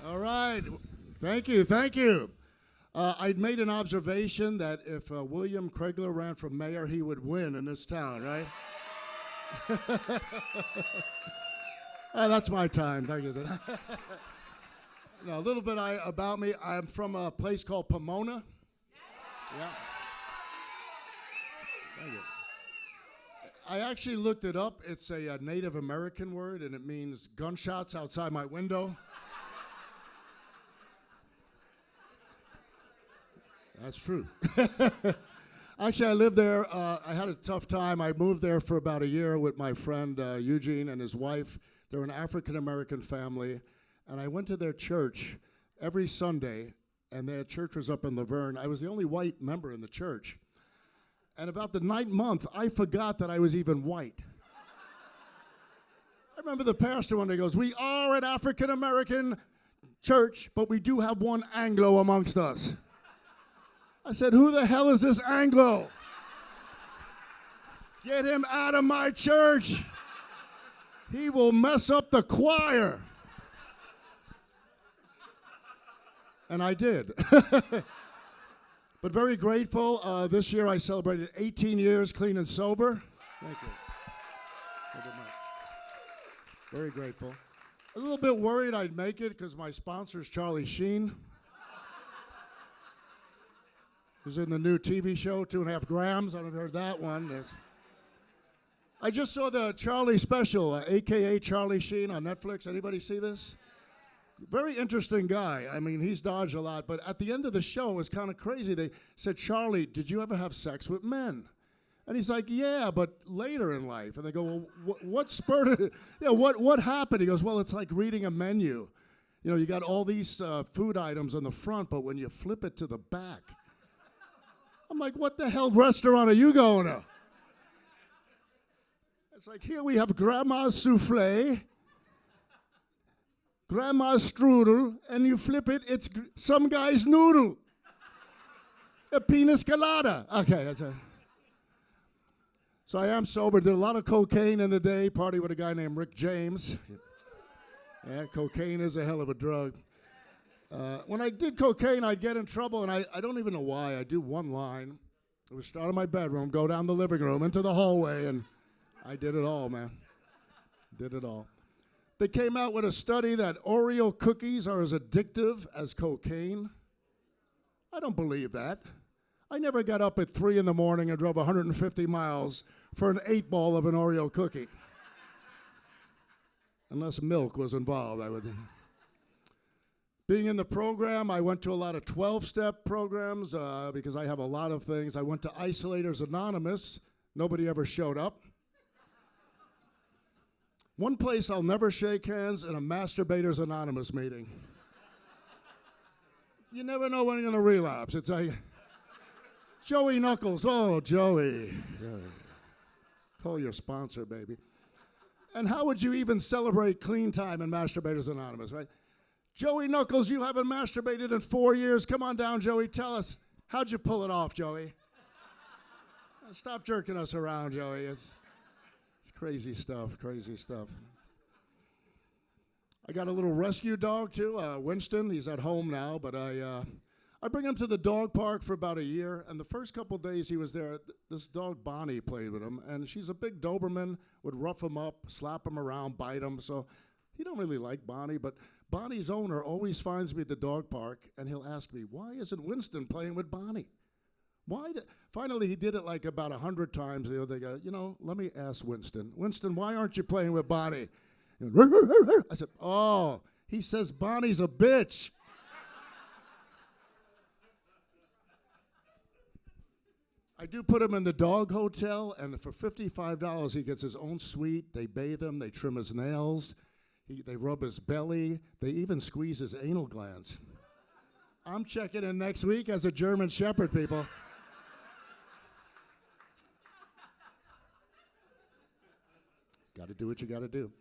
All right. Thank you. Thank you. I'd made an observation that if William Craigler ran for mayor, he would win in this town, right? That's my time. Thank you. Now, a little bit about me. I'm from a place called Pomona. Yeah. Thank you. I actually looked it up. It's a Native American word, and it means gunshots outside my window. That's true. Actually, I lived there. I had a tough time. I moved there for about a year with my friend Eugene and his wife. They're an African-American family. And I went to their church every Sunday, and their church was up in Laverne. I was the only white member in the church. And about the 9th month, I forgot that I was even white. I remember the pastor one day goes, "We are an African-American church, but we do have one Anglo amongst us." I said, "Who the hell is this Anglo? Get him out of my church. He will mess up the choir." And I did. But very grateful. This year I celebrated 18 years clean and sober. Thank you. Thank you much. Very grateful. A little bit worried I'd make it because my sponsor is Charlie Sheen. Who's in the new TV show, 2.5 Grams. I don't know if you heard that one. I just saw the Charlie special, a.k.a. Charlie Sheen on Netflix. Anybody see this? Very interesting guy. I mean, he's dodged a lot. But at the end of the show, it was kind of crazy. They said, "Charlie, did you ever have sex with men?" And he's like, "Yeah, but later in life." And they go, "Well, what spurred it? Yeah, what happened?" He goes, "Well, it's like reading a menu. You know, you got all these food items on the front, but when you flip it to the back." I'm like, "What the hell restaurant are you going to?" It's like, here we have Grandma's souffle, Grandma's strudel, and you flip it, it's some guy's noodle. A pina colada. Okay, that's it. So I am sober. Did a lot of cocaine in the day. Party with a guy named Rick James. Yeah, cocaine is a hell of a drug. When I did cocaine, I'd get in trouble, and I don't even know why. I do one line. It would start in my bedroom, go down the living room, into the hallway, and I did it all, man. Did it all. They came out with a study that Oreo cookies are as addictive as cocaine. I don't believe that. I never got up at 3 in the morning and drove 150 miles for an 8-ball of an Oreo cookie. Unless milk was involved, I would. Being in the program, I went to a lot of 12-step programs because I have a lot of things. I went to Isolators Anonymous. Nobody ever showed up. One place I'll never shake hands in a Masturbators Anonymous meeting. You never know when you're going to relapse. It's like, Joey Knuckles. Oh, Joey. Call your sponsor, baby. And how would you even celebrate clean time in Masturbators Anonymous, right? Joey Knuckles, you haven't masturbated in 4 years. Come on down, Joey. Tell us, how'd you pull it off, Joey? Stop jerking us around, Joey. It's crazy stuff, crazy stuff. I got a little rescue dog, too, Winston. He's at home now, but I bring him to the dog park for about a year, and the first couple days he was there, this dog, Bonnie, played with him, and she's a big Doberman, would rough him up, slap him around, bite him, so he don't really like Bonnie, but Bonnie's owner always finds me at the dog park, and he'll ask me, "Why isn't Winston playing with Bonnie?" Finally, he did it like about 100 times. They go, let me ask Winston. "Winston, why aren't you playing with Bonnie?" I said, "Oh, he says Bonnie's a bitch." I do put him in the dog hotel, and for $55, he gets his own suite. They bathe him. They trim his nails. They rub his belly. They even squeeze his anal glands. I'm checking in next week as a German Shepherd, people. Got to do what you got to do.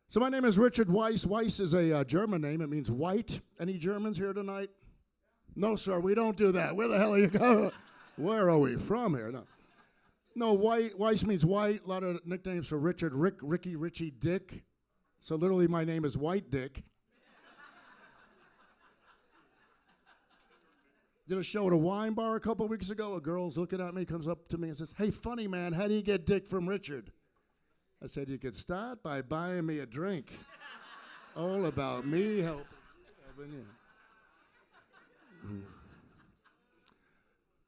So my name is Richard Weiss. Weiss is a German name. It means white. Any Germans here tonight? No, sir, we don't do that. Where the hell are you going? Where are we from here? No, Weiss means white. A lot of nicknames for Richard. Ricky, Richie, Dick. So literally my name is White Dick. Did a show at a wine bar a couple weeks ago. A girl's looking at me, comes up to me and says, "Hey, funny man, how do you get dick from Richard?" I said, "You could start by buying me a drink." All about me helping you.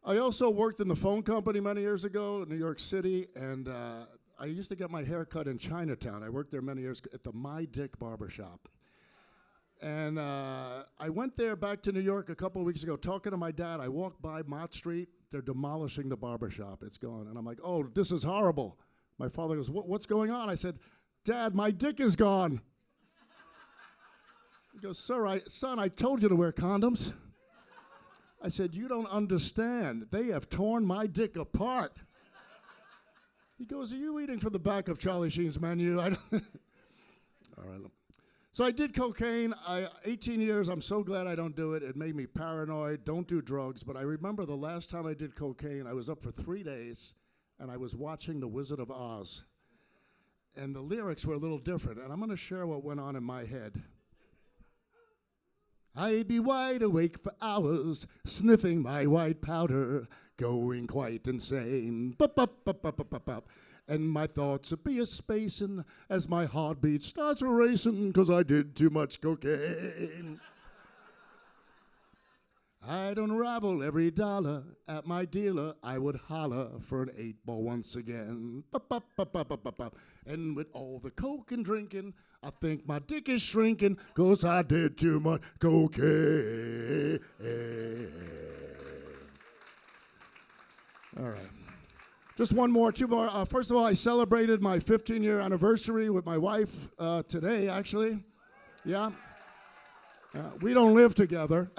I also worked in the phone company many years ago in New York City, and I used to get my hair cut in Chinatown. I worked there many years at the My Dick Barbershop. And I went there back to New York a couple of weeks ago talking to my dad. I walked by Mott Street. They're demolishing the barbershop. It's gone. And I'm like, "Oh, this is horrible." My father goes, "What's going on?" I said, "Dad, my dick is gone." He goes, "Son, I told you to wear condoms." I said, "You don't understand. They have torn my dick apart." He goes, "Are you reading from the back of Charlie Sheen's menu?" All right. So I did cocaine. 18 years. I'm so glad I don't do it. It made me paranoid. Don't do drugs. But I remember the last time I did cocaine, I was up for 3 days, and I was watching The Wizard of Oz. And the lyrics were a little different. And I'm going to share what went on in my head. I'd be wide awake for hours, sniffing my white powder, going quite insane. And my thoughts would be a-spacing as my heartbeat starts racing, 'cause I did too much cocaine. I'd unravel every dollar at my dealer. I would holler for an 8-ball once again. And with all the coke and drinking, I think my dick is shrinking, 'cause I did too much cocaine. All right. Just one more, two more. First of all, I celebrated my 15-year anniversary with my wife today, actually. Yeah. We don't live together.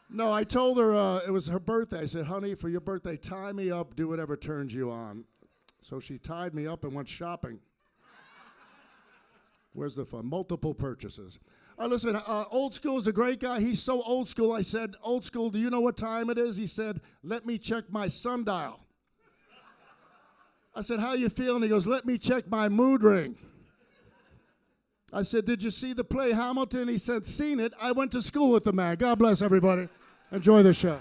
No, I told her it was her birthday. I said, "Honey, for your birthday, tie me up, do whatever turns you on." So she tied me up and went shopping. Where's the fun? Multiple purchases. Listen, Old School is a great guy. He's so old school. I said, "Old School, do you know what time it is?" He said, "Let me check my sundial." I said, "How you feeling?" He goes, "Let me check my mood ring." I said, "Did you see the play Hamilton?" He said, "Seen it. I went to school with the man." God bless everybody. Enjoy the show.